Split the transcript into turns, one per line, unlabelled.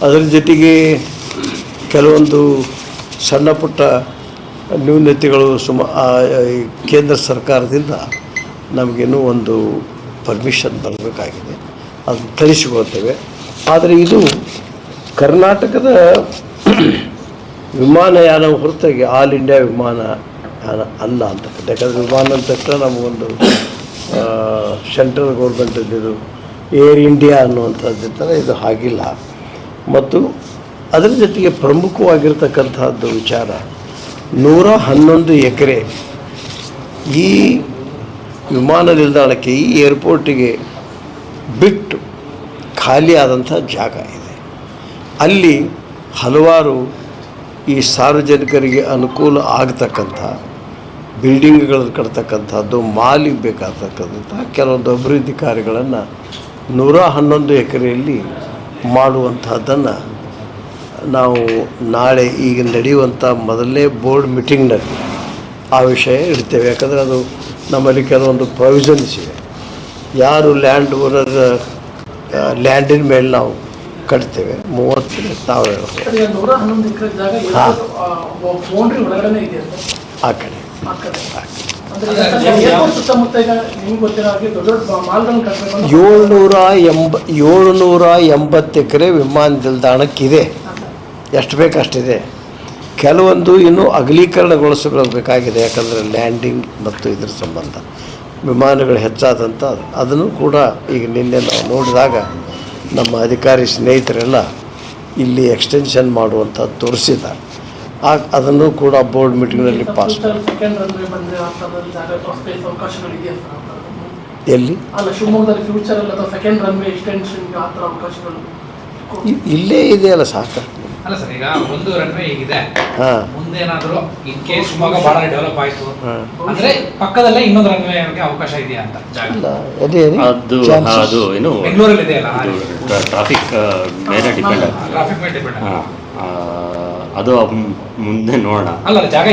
ಅದರ ಜೊತೆಗೆ ಕೆಲವೊಂದು ಸಣ್ಣ ಪುಟ್ಟ ನ್ಯೂನತೆಗಳು ಕೇಂದ್ರ ಸರ್ಕಾರದಿಂದ ನಮಗೇನೂ ಒಂದು ಪರ್ಮಿಷನ್ ಬರಬೇಕಾಗಿದೆ, ಅದು ತಿಳಿಸಿಕೊಳ್ತೇವೆ. ಆದರೆ ಇದು ಕರ್ನಾಟಕದ ವಿಮಾನಯಾನ ಹೊರತಾಗಿ ಆಲ್ ಇಂಡಿಯಾ ವಿಮಾನಯಾನ ಅಲ್ಲ ಅಂತಕ್ಕಂಥ. ಯಾಕಂದರೆ ವಿಮಾನ ಅಂತ ತಕ್ಷಣ ನಮಗೊಂದು ಸೆಂಟ್ರಲ್ ಗೌರ್ಮೆಂಟಲ್ಲಿದು ಏರ್ ಇಂಡಿಯಾ ಅನ್ನುವಂಥದ್ದಿರ್ತಾರೆ, ಇದು ಹಾಗಿಲ್ಲ. ಮತ್ತು ಅದರ ಜೊತೆಗೆ ಪ್ರಮುಖವಾಗಿರ್ತಕ್ಕಂಥದ್ದು ವಿಚಾರ 111 ಎಕರೆ ಈ ವಿಮಾನ ನಿಲ್ದಾಣಕ್ಕೆ, ಈ ಏರ್ಪೋರ್ಟಿಗೆ ಬಿಟ್ಟು ಖಾಲಿ ಆದಂಥ ಜಾಗ ಇದೆ. ಅಲ್ಲಿ ಹಲವಾರು ಈ ಸಾರ್ವಜನಿಕರಿಗೆ ಅನುಕೂಲ ಆಗತಕ್ಕಂಥ ಬಿಲ್ಡಿಂಗ್ಗಳನ್ನು ಕಟ್ತಕ್ಕಂಥದ್ದು, ಮಾಲಿಗೆ ಬೇಕಾಗ್ತಕ್ಕಂಥ ಕೆಲವೊಂದು ಅಭಿವೃದ್ಧಿ ಕಾರ್ಯಗಳನ್ನು 111 ಎಕರೆಯಲ್ಲಿ ಮಾಡುವಂಥದ್ದನ್ನು ನಾವು ನಾಳೆ ಈಗ ನಡೆಯುವಂಥ ಮೊದಲನೇ ಬೋರ್ಡ್ ಮೀಟಿಂಗ್ನಲ್ಲಿ ಆ ವಿಷಯ ಇಡ್ತೇವೆ. ಯಾಕಂದರೆ ಅದು ನಮ್ಮಲ್ಲಿ ಕೆಲವೊಂದು ಪ್ರೊವಿಷನ್ಸ್ ಇವೆ. ಯಾರು ಲ್ಯಾಂಡ್ ಓನರ್ ಲ್ಯಾಂಡಿನ ಮೇಲೆ ನಾವು ಕಟ್ತೇವೆ 30 ನಾವು ಆ ಕಡೆ 780 ಎಕರೆ ವಿಮಾನ ನಿಲ್ದಾಣಕ್ಕಿದೆ. ಎಷ್ಟು ಬೇಕಷ್ಟಿದೆ. ಕೆಲವೊಂದು ಇನ್ನೂ ಅಗಲೀಕರಣಗೊಳಿಸಬೇಕಾಗಿದೆ. ಯಾಕಂದರೆ ಲ್ಯಾಂಡಿಂಗ್ ಮತ್ತು ಇದ್ರ ಸಂಬಂಧ ವಿಮಾನಗಳು ಹೆಚ್ಚಾದಂಥ ಅದನ್ನು ಕೂಡ ಈಗ ನಿನ್ನೆ ನಾವು ನೋಡಿದಾಗ ನಮ್ಮ ಅಧಿಕಾರಿ ಸ್ನೇಹಿತರೆಲ್ಲ ಇಲ್ಲಿ ಎಕ್ಸ್ಟೆನ್ಷನ್ ಮಾಡುವಂಥ ತೋರಿಸಿದ್ದಾರೆ. ಅದನ್ನು ಕೂಡ ಬೋರ್ಡ್ ಮೀಟಿಂಗ್ನಲ್ಲಿ ಪಾಸ್ ಎಲ್ಲಿ ಇಲ್ಲೇ ಇದೆಯಲ್ಲ ಸಾಕು.
ಅಲ್ಲ ಸರ್, ಈಗ ಒಂದು ರನ್ವೇ ಇದೆ, ಮುಂದೆ ಏನಾದರೂ ಇನ್ ಕೇಸ್ ಶಿವಮೊಗ್ಗ ಭಾಳ ಡೆವಲಪ್ ಆಯಿತು ಅಂದ್ರೆ ಪಕ್ಕದಲ್ಲೇ ಇನ್ನೊಂದು ರನ್ವೇಗೆ ಅವಕಾಶ ಇದೆಯಾ ಅಂತ
ಅದು ಏನು
ಬೆಂಗಳೂರಲ್ಲಿ ಇದೆಯಲ್ಲ,
ಟ್ರಾಫಿಕ್ ಮೇಲೆ ಡಿಪೆಂಡ್ ಆಗ್ತದೆ.
ಟ್ರಾಫಿಕ್ ಮೇಲೆ ಡಿಪೆಂಡ್.
ಅದು ಮುಂದೆ ನೋಡೋಣ.
ಅಲ್ಲ ಜಾಗ